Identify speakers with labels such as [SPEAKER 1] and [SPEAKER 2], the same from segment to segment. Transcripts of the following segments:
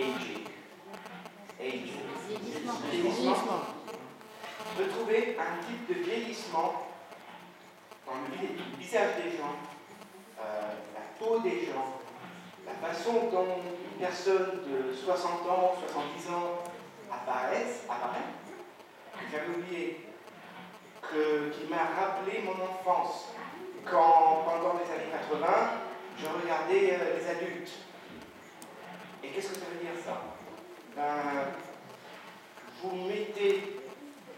[SPEAKER 1] aging. Vieillissement. De trouver un type de vieillissement dans le visage des gens, la peau des gens, la façon dont une personne de 60 ans, 70 ans apparaît. J'avais oublié qu'il m'a rappelé mon enfance, quand pendant les années 80, je regardais les adultes. Et qu'est-ce que ça veut dire ça? Vous mettez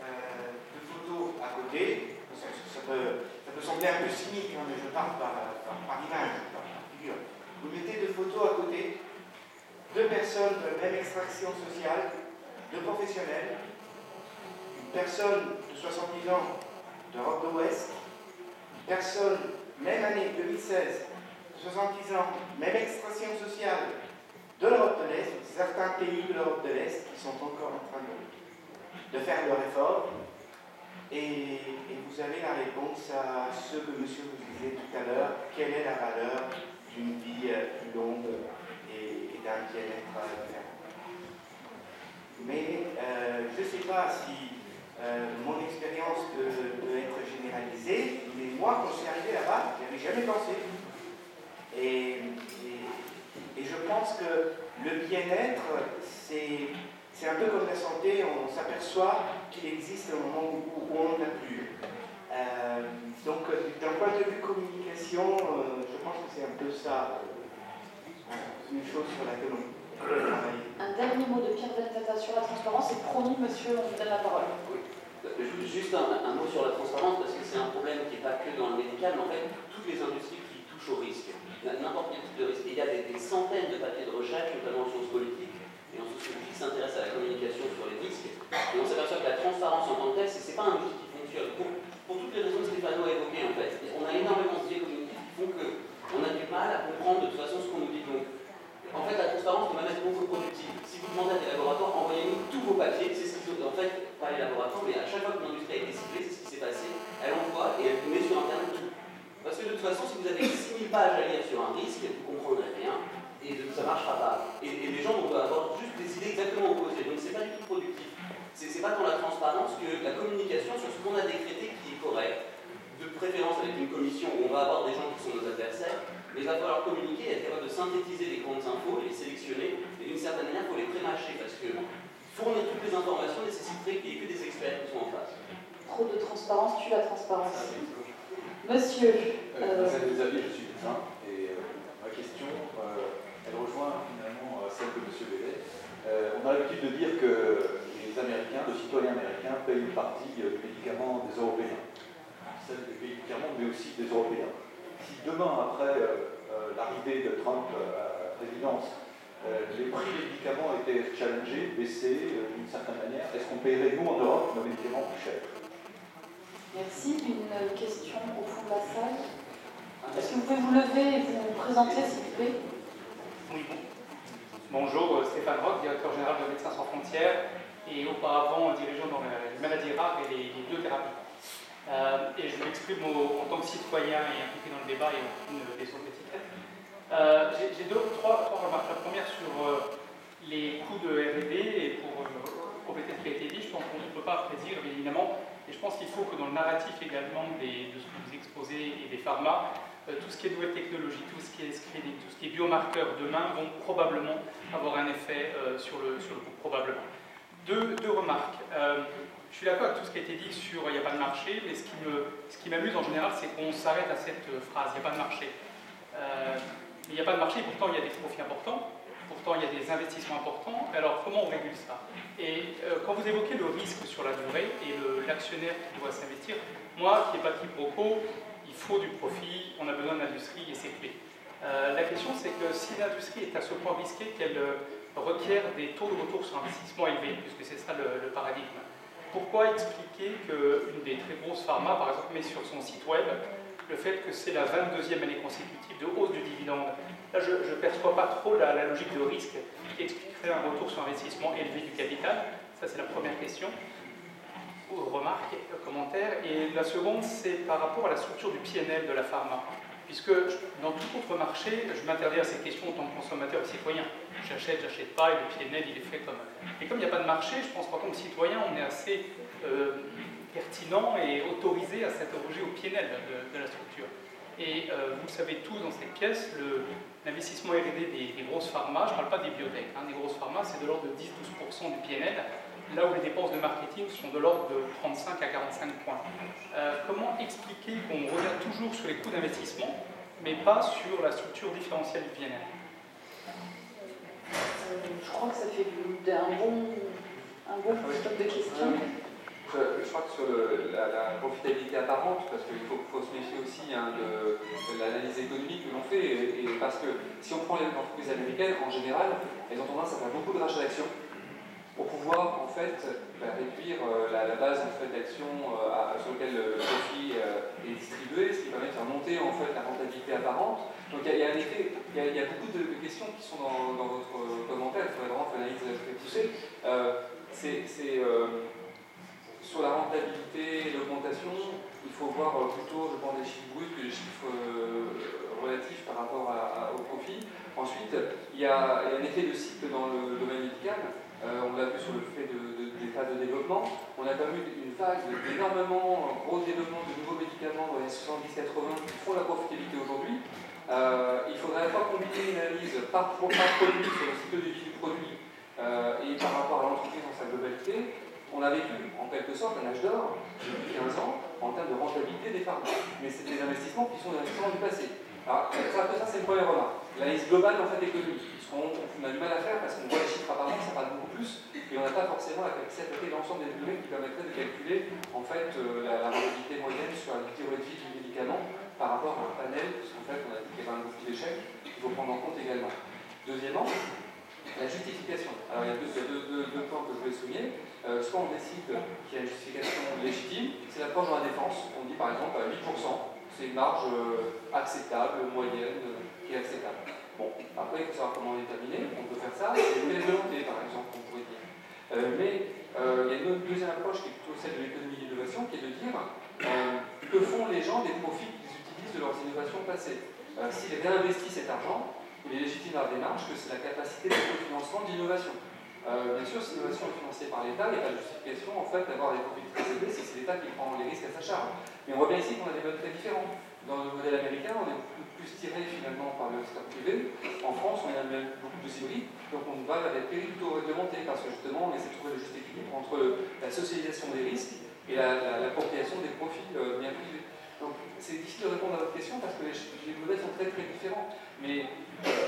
[SPEAKER 1] deux photos à côté, ça peut sembler un peu cynique, hein, mais je parle par image, par figure. Vous mettez deux photos à côté, deux personnes de la même extraction sociale, deux professionnels, une personne de 70 ans d'Europe de l'Ouest, une personne, même année 2016, de 70 ans, même extraction sociale de l'Europe de l'Est, certains pays de l'Europe de l'Est qui sont encore en train de faire leur effort. Et vous avez la réponse à ce que monsieur vous disait tout à l'heure, quelle est la valeur d'une vie plus longue et d'un bien-être différent. Mais je ne sais pas si mon expérience peut être généralisée, mais moi, quand je suis arrivé là-bas, je n'avais jamais pensé. Et je pense que le bien-être, c'est un peu comme la santé, on s'aperçoit qu'il existe un moment où on n'a plus. Donc, d'un point de vue communication, je pense que c'est un peu ça, une chose sur laquelle on peut travailler.
[SPEAKER 2] Un dernier mot de Pierre Ventata sur la transparence, et promis, monsieur, on vous donne la parole.
[SPEAKER 3] Oui. Juste un mot sur la transparence, parce que c'est un problème qui n'est pas que dans le médical, mais en fait, toutes les industries qui touchent au risque, n'importe quel type de risque. Et il y a des centaines de papiers de recherche, notamment en sciences politiques et en sociologie, qui s'intéressent à la communication sur les risques. Et on s'aperçoit que la transparence en tant que telle, c'est pas un outil qui fonctionne. Pour toutes les raisons que Stéphano a évoquées, en fait. On a énormément de biais cognitifs qui font qu'on a du mal à comprendre de toute façon ce qu'on nous dit. Donc, en fait, la transparence peut même être contre-productive. Si vous demandez à des laboratoires, envoyez-nous tous vos papiers, c'est ce qu'ils ont. En fait, pas les laboratoires, mais à chaque fois que l'industrie a été ciblée, c'est ce qui s'est passé, elle envoie et elle vous met sur Internet tout. Parce que de toute façon, si vous avez 6000 pages à lire sur un risque, vous ne comprendrez rien et ça ne marchera pas. Et les gens vont avoir juste des idées exactement opposées. Donc, c'est pas du tout productif. C'est pas dans la transparence que la communication sur ce qu'on a décrété qui est correct, de préférence avec une commission où on va avoir des gens qui sont nos adversaires, mais il va falloir communiquer et être capable de synthétiser les grandes infos, les sélectionner, et d'une certaine manière, il faut les prémâcher, parce que fournir toutes les informations nécessiterait qu'il n'y ait que des experts qui sont en face.
[SPEAKER 2] Trop de transparence tue la transparence. Monsieur.
[SPEAKER 4] Marcel Desaviers, je suis médecin, et ma question, elle rejoint finalement celle de monsieur Bellet. On a l'habitude de dire que les Américains, les citoyens américains, payent une partie du médicament des Européens. Celle des pays du tiers-monde, mais aussi des Européens. Si demain, après l'arrivée de Trump à la présidence, les prix des médicaments étaient challengés, baissés d'une certaine manière, est-ce qu'on paierait, nous, en Europe, nos médicaments plus chers?
[SPEAKER 2] Merci. Une question au fond de la salle. Est-ce que vous pouvez vous lever et vous présenter, s'il vous plaît?
[SPEAKER 5] Oui. Bonjour, Stéphane Roch, directeur général de Médecins sans frontières et auparavant dirigeant dans les maladies rares et les biothérapies. Et je m'exprime en tant que citoyen et impliqué dans le débat et aucune des autres étiquettes. J'ai trois remarques. La première sur les coûts de R&D et pour compléter ce qui a été dit, je pense qu'on ne peut pas prédire évidemment, et je pense qu'il faut que dans le narratif également de ce que vous exposez et des pharma, tout ce qui est nouvelle technologie, tout ce qui est screening, tout ce qui est biomarqueur demain vont probablement avoir un effet sur le coût, probablement. Deux remarques. Je suis d'accord avec tout ce qui a été dit sur il n'y a pas de marché, mais ce qui m'amuse en général, c'est qu'on s'arrête à cette phrase, il n'y a pas de marché. Mais il n'y a pas de marché, pourtant il y a des profits importants, pourtant il y a des investissements importants. Alors comment on régule ça? Et quand vous évoquez le risque sur la durée et l'actionnaire qui doit s'investir, moi qui n'ai pas de quiproquo, il faut du profit, on a besoin de l'industrie et c'est clé. La question c'est que si l'industrie est à ce point risquée qu'elle requiert des taux de retour sur investissement élevés, puisque c'est ça le paradigme, pourquoi expliquer qu'une des très grosses pharma, par exemple, met sur son site web le fait que c'est la 22e année consécutive de hausse du dividende? Là, je ne perçois pas trop la logique de risque qui expliquerait un retour sur investissement élevé du capital. Ça, c'est la première question. Remarque, commentaire. Et la seconde, c'est par rapport à la structure du PNL de la pharma. puisque dans tout autre marché, je m'interdis à ces questions en tant que consommateur et citoyen. J'achète, j'achète pas, et le PNL, il est fait comme... Et comme il n'y a pas de marché, je pense qu'en tant que citoyen, on est assez pertinent et autorisé à s'interroger au PNL de la structure. Et vous le savez tous dans cette pièce, l'investissement R&D des grosses pharma, je ne parle pas des biotech, des grosses pharma, c'est de l'ordre de 10-12% du PNL, là où les dépenses de marketing sont de l'ordre de 35 à 45 points. Comment expliquer qu'on revient toujours sur les coûts d'investissement, mais pas sur la structure différentielle du PNL?
[SPEAKER 2] Je crois que ça fait un bon stop de questions.
[SPEAKER 6] Je crois que sur la profitabilité apparente, parce qu'il faut se méfier aussi de l'analyse économique que l'on fait, et parce que si on prend les entreprises américaines, en général, elles ont tendance à faire beaucoup de rachats d'actions pour pouvoir en fait réduire la base en fait, d'actions sur laquelle le profit est distribué, ce qui permet de faire monter en fait, la rentabilité apparente. Donc il y a un effet, il y a beaucoup de questions qui sont dans votre commentaire, il faudrait vraiment faire une analyse très poussée. Sur la rentabilité et l'augmentation, il faut voir plutôt, je pense, des chiffres bruts que des chiffres relatifs par rapport au profit. Ensuite, il y a un effet de cycle dans le domaine médical. On l'a vu sur le fait des phases de développement. On a quand même eu une phase d'énormément gros développement de nouveaux médicaments dans les 70-80 qui font la profitabilité aujourd'hui. Il faudrait à la fois combiner une analyse par produit sur le cycle de vie du produit et par rapport à l'entreprise dans sa globalité. On a vécu en quelque sorte un âge d'or depuis 15 ans en termes de rentabilité des pharma. Mais c'est des investissements qui sont des investissements du passé. Alors, ça c'est une première remarque. L'analyse globale en fait économique, ce qu'on a du mal à faire parce qu'on voit les chiffres apparemment, ça parle beaucoup plus, et on n'a pas forcément la capacité à traiter l'ensemble des données qui permettraient de calculer en fait la rentabilité moyenne sur la durée de vie du médicament par rapport à un panel, parce qu'en fait on a dit qu'il y avait un groupe d'échecs qu'il faut prendre en compte également. Deuxièmement, la justification. Alors il y a deux points que je voulais souligner. Soit on décide qu'il y a une justification légitime, c'est l'approche dans la défense. On dit par exemple à 8%, c'est une marge acceptable, moyenne, qui est acceptable. Bon, après il faut savoir comment déterminer, on peut faire ça, c'est une volonté par exemple, on pourrait dire. Mais il y a une deuxième approche qui est plutôt celle de l'économie d'innovation, qui est de dire que font les gens des profits qu'ils utilisent de leurs innovations passées. S'ils réinvestissent cet argent, il est légitime dans la démarche que c'est la capacité d'autofinancement d'innovation. Bien sûr, si l'innovation est financée par l'État, il n'y a pas de justification en fait, d'avoir des profits très élevés si c'est l'État qui prend les risques à sa charge. Mais on voit bien ici qu'on a des modes très différents. Dans le modèle américain, on est beaucoup plus tiré finalement par le secteur privé. En France, on a même beaucoup de hybrides, donc on va vers des périls plutôt réglementés parce que justement, on essaie de trouver le juste équilibre entre la socialisation des risques et l'appropriation des profits bien privés. Donc c'est difficile de répondre à votre question parce que les modèles sont très très différents. Mais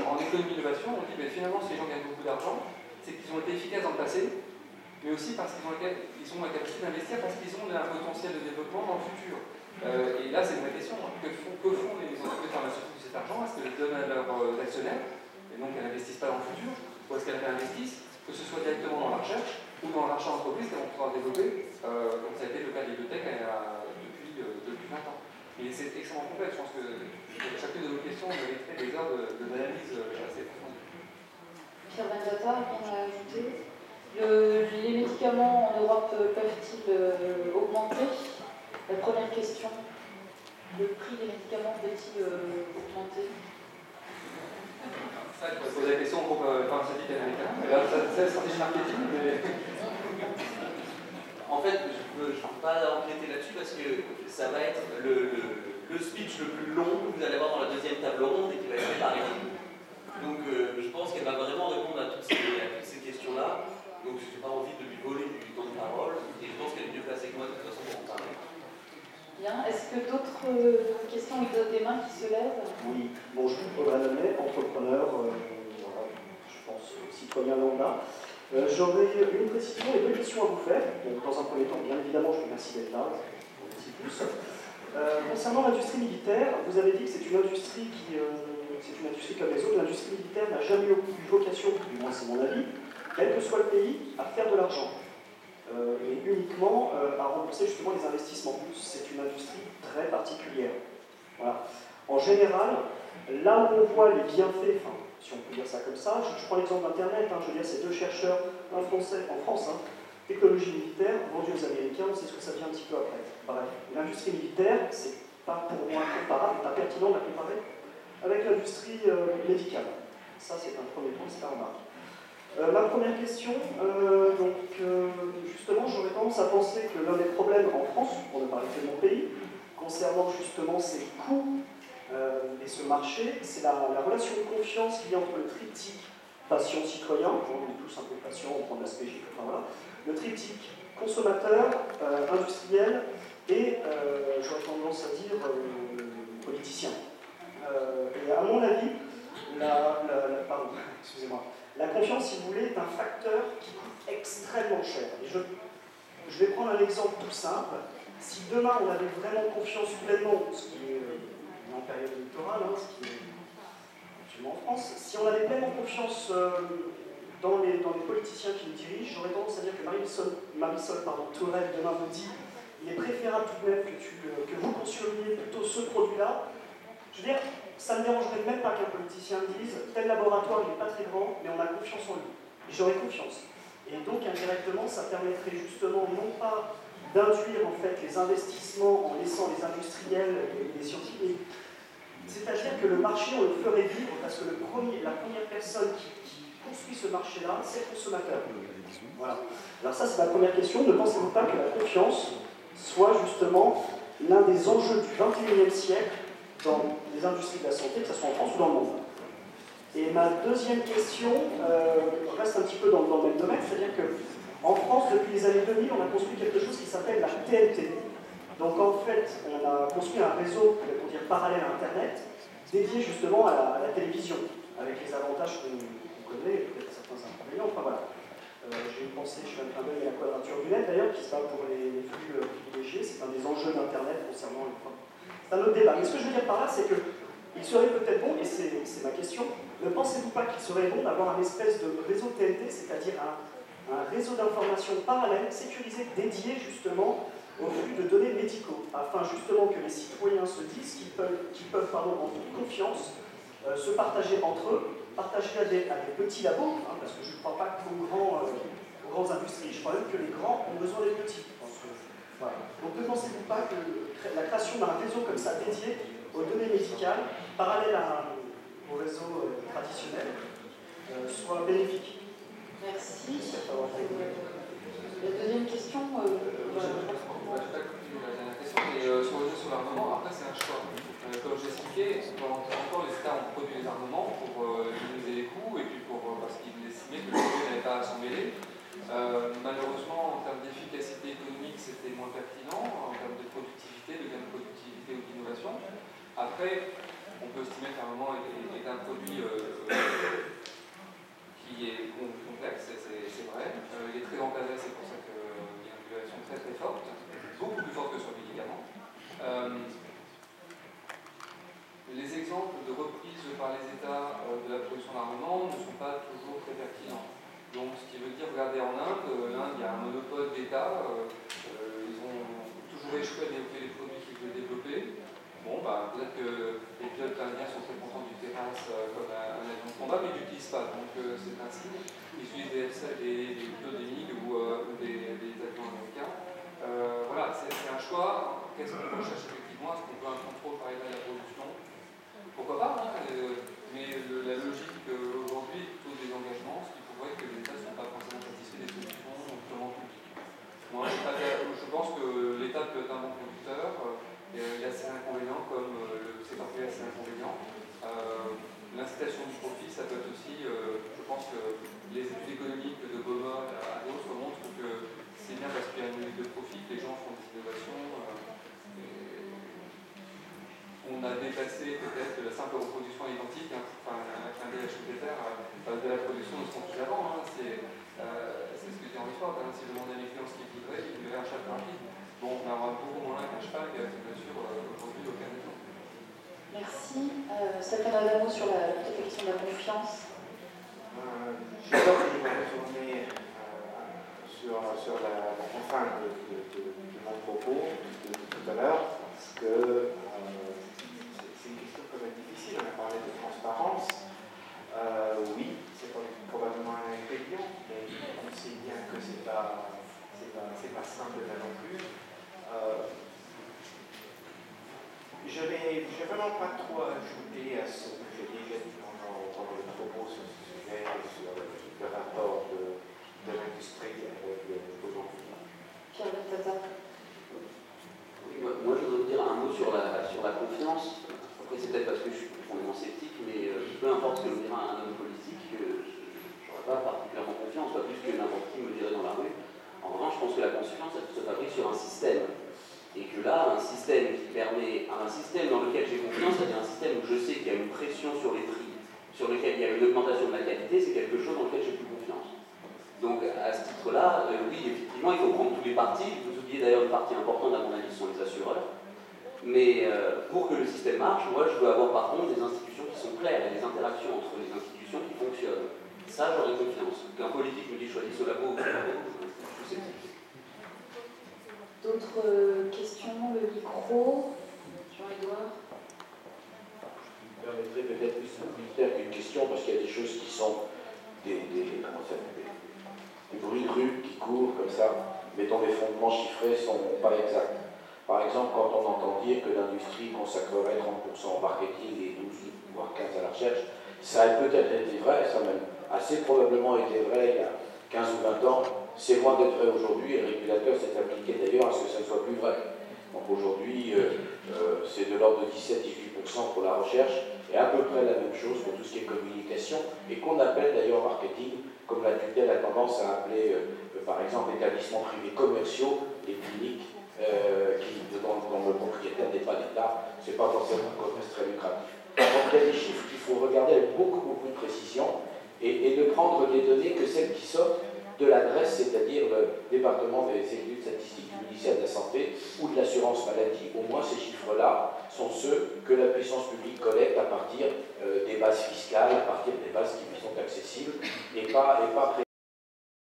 [SPEAKER 6] en économie d'innovation, on dit que finalement, si les gens gagnent beaucoup d'argent, c'est qu'ils ont été efficaces dans le passé, mais aussi parce qu'ils ont la capacité d'investir, parce qu'ils ont un potentiel de développement dans le futur. Et là, c'est une vraie question. Que font les entreprises pharmaceutiques de cet argent? Est-ce qu'elles donnent à leurs actionnaires, et donc elles n'investissent pas dans le futur, ou est-ce qu'elles réinvestissent, que ce soit directement dans la recherche, ou dans le rachat d'entreprise qu'elles vont pouvoir développer, comme ça a été le cas des biotech depuis 20 ans. Et c'est extrêmement complexe. Je pense que chacune de vos questions mériterait des heures d'analyse assez profonde.
[SPEAKER 2] Pierre Vendata, rien à ajouter. Les médicaments en Europe peuvent-ils augmenter? La première question, le prix des médicaments peut-il augmenter?
[SPEAKER 6] Ça, il faut poser la question au groupe pharmaceutique américain. C'est la stratégie marketing, mais...
[SPEAKER 3] En fait, je ne peux pas empiéter là-dessus parce que ça va être le speech le plus long que vous allez avoir dans la deuxième table ronde et qui va être fait par Émilie. Donc je pense qu'elle va vraiment répondre à toutes ces questions-là. Donc je n'ai pas envie de lui voler du temps de parole et je pense qu'elle est mieux placée que moi de toute façon pour en parler.
[SPEAKER 2] Bien. Est-ce que d'autres questions ou des mains qui se lèvent?
[SPEAKER 7] Oui. Bonjour, Audrey Lemay, entrepreneur, je pense citoyen lambda. J'aurais une précision et deux questions à vous faire. Donc, dans un premier temps, bien évidemment, je vous remercie d'être là. Merci tous. Concernant l'industrie militaire, vous avez dit que c'est une industrie comme les autres. L'industrie militaire n'a jamais eu vocation, du moins c'est mon avis, quel que soit le pays, à faire de l'argent. Et uniquement à rembourser justement les investissements. C'est une industrie très particulière. Voilà. En général, là où on voit les bienfaits, si on peut dire ça comme ça, je prends l'exemple d'Internet, je veux dire, c'est deux chercheurs, un français en France, technologie militaire, vendue aux Américains, on sait ce que ça devient un petit peu après. Bref, l'industrie militaire, c'est pas pour moi comparable, pas pertinent de la comparer avec l'industrie médicale. Ça, c'est un premier point, c'est la remarque. Ma première question, justement, j'aurais tendance à penser que l'un des problèmes en France, pour ne parler que de mon pays, concernant justement ces coûts et ce marché, c'est la relation de confiance qu'il y a entre le triptyque patient-citoyen, on est tous un peu patients, on prend de l'aspect GIC, enfin voilà, le triptyque consommateur, industriel et, j'aurais tendance à dire, politicien. Et à mon avis, la confiance, si vous voulez, est un facteur qui coûte extrêmement cher. Et je vais prendre un exemple tout simple. Si demain on avait vraiment confiance pleinement, ce qui est en période électorale, ce qui est actuellement en France, si on avait pleinement confiance dans les politiciens qui nous dirigent, j'aurais tendance à dire que Marisol Touraine demain me dit il est préférable tout de même que vous consommiez plutôt ce produit-là. Je veux dire, ça ne me dérangerait même pas qu'un politicien me dise tel laboratoire il n'est pas très grand, mais on a confiance en lui. Et j'aurais confiance. Et donc indirectement, ça permettrait justement non pas d'induire en fait les investissements en laissant les industriels et les scientifiques, c'est-à-dire que le marché on le ferait vivre parce que la première personne qui construit ce marché-là, c'est le consommateur. Voilà. Alors ça c'est ma première question. Ne pensez-vous pas que la confiance soit justement l'un des enjeux du XXIe siècle dans les industries de la santé, que ce soit en France ou dans le monde? Et ma deuxième question reste un petit peu dans le même domaine, c'est-à-dire qu'en France, depuis les années 2000, on a construit quelque chose qui s'appelle la TNT. Donc en fait, on a construit un réseau, pour dire parallèle à Internet, dédié justement à la télévision, avec les avantages qu'on connaît, peut-être certains inconvénients, enfin voilà. J'ai une pensée, je fais un clin d'œil à la quadrature du net d'ailleurs, qui se bat pour les flux privilégiés, c'est un des enjeux d'Internet concernant les points. C'est un autre débat. Mais ce que je veux dire par là, c'est qu'il serait peut-être bon, et c'est ma question, ne pensez-vous pas qu'il serait bon d'avoir un espèce de réseau TNT, c'est-à-dire un réseau d'informations parallèle, sécurisé, dédié justement au flux de données médicaux, afin justement que les citoyens se disent qu'ils peuvent en toute confiance, se partager entre eux, partager à des petits labos, parce que je ne crois pas qu'aux grandes industries, je crois même que les grands ont besoin des petits. Voilà. Donc ne pensez-vous pas que la création d'un réseau comme ça dédié aux données médicales, parallèle au réseau traditionnel, soit bénéfique?
[SPEAKER 2] Merci. La deuxième question,
[SPEAKER 6] je vais pas continuer la dernière question, mais sur le jeu sur l'armement, après c'est un choix. Comme j'ai expliqué, pendant très longtemps, les États ont produit des armements pour minimiser les coûts et puis parce qu'ils estimaient que le budget n'avait pas à s'en mêler. Malheureusement, en termes d'efficacité économique, c'était moins pertinent, en termes de productivité, de gain de productivité ou d'innovation. Après, on peut estimer qu'un armement est un produit qui est complexe, c'est vrai. Il est très encadré, c'est pour ça qu'il y a une régulation très très forte, beaucoup plus forte que sur le médicament. Les exemples de reprise par les États de la production d'armement ne sont pas toujours très pertinents. Donc, ce qui veut dire, regardez en Inde, il y a un monopole d'État, ils ont toujours échoué à développer les produits qu'ils voulaient développer. Bon, peut-être que les pilotes indiens sont très contents du terrasse comme un avion de combat, mais ils n'utilisent pas, donc c'est un signe. Ils utilisent des pilotes des MiG ou des avions américains. Voilà, c'est un choix. Qu'est-ce qu'on recherche effectivement? Est-ce qu'on veut un contrôle par État de la production? Pourquoi pas, mais la logique aujourd'hui est plutôt des engagements, ce qui prouverait que les États ne sont pas forcément satisfaits des solutions purement publiques. Moi, je pense que l'État peut être un bon producteur, il y a ses inconvénients comme c'est parfait à ses inconvénients. L'incitation du profit, ça peut être aussi, je pense que les études économiques de Baumol à d'autres montrent que c'est bien parce qu'il y a une logique de profit que les gens font des innovations. On a dépassé peut-être la simple reproduction identique, un clin d'œil à Schumpeter, de la production de ce qu'on faisait avant. C'est ce que dit Henry Ford. Si je demandais à mes clients ce qu'ils voudraient, ils voudraient un cheval rapide. Bon, on aura beaucoup moins qu'un cheval, qui a bien sûr aujourd'hui aucun exemple.
[SPEAKER 2] Merci. Stéphane Adamo sur la question de la confiance.
[SPEAKER 1] Je vais retourner sur la fin de mon propos de tout à l'heure, parce que c'est une question quand même difficile. On a parlé de transparence. Oui, c'est probablement un ingrédient, mais on sait bien que c'est pas simple là non plus. j'ai vraiment pas trop à ajouter à ce que j'ai déjà dit pendant le propos sur ce sujet et sur le rapport de l'industrie avec le besoin.
[SPEAKER 2] Pierre Tata.
[SPEAKER 3] Moi, je voudrais dire un mot sur la confiance. Après, c'est peut-être parce que je suis profondément sceptique, mais peu importe ce que me dira un homme politique, je n'aurais pas particulièrement confiance, pas plus que n'importe qui me dirait dans la rue. En revanche, je pense que la confiance, elle se fabrique sur un système. Et que là, un système dans lequel j'ai confiance, c'est-à-dire un système où je sais qu'il y a une pression sur les prix, sur lequel il y a une augmentation de la qualité, c'est quelque chose dans lequel j'ai plus confiance. Donc, à ce titre-là, oui, effectivement, il faut prendre tous les partis. Vous oubliez d'ailleurs une partie importante, à mon avis, ce sont les assureurs. Mais pour que le système marche, moi, je veux avoir par contre des institutions qui sont claires et des interactions entre les institutions qui fonctionnent. Ça, j'aurais confiance. Qu'un politique me dit choisis ce labo ou ce labo, je suis sceptique.
[SPEAKER 2] D'autres questions? Le micro, Jean-Édouard.
[SPEAKER 8] Je me permettrai peut-être plus un commentaire qu'une question, parce qu'il y a des choses qui sont des bruits de rue qui courent comme ça, mais dont les fondements chiffrés ne sont pas exacts. Par exemple, quand on entend dire que l'industrie consacrerait 30% au marketing et 12 voire 15% à la recherche, ça a peut-être été vrai, ça a même assez probablement été vrai il y a 15 ou 20 ans. C'est loin d'être vrai aujourd'hui, et le régulateur s'est appliqué d'ailleurs à ce que ça ne soit plus vrai. Donc aujourd'hui, c'est de l'ordre de 17-18% pour la recherche, et à peu près la même chose pour tout ce qui est communication, et qu'on appelle d'ailleurs marketing, comme la tutelle a tendance à appeler, par exemple, établissements privés commerciaux, les cliniques, dont le propriétaire n'est pas l'État, c'est pas forcément un commerce très lucratif. Donc il y a des chiffres qu'il faut regarder avec beaucoup de précision, et de prendre des données que celles qui sortent de l'adresse, c'est-à-dire le département des études statistiques du ministère de la Santé ou de l'assurance maladie. Au moins, ces chiffres-là sont ceux que la puissance publique collecte à partir des bases fiscales, à partir des bases qui lui sont accessibles, et pas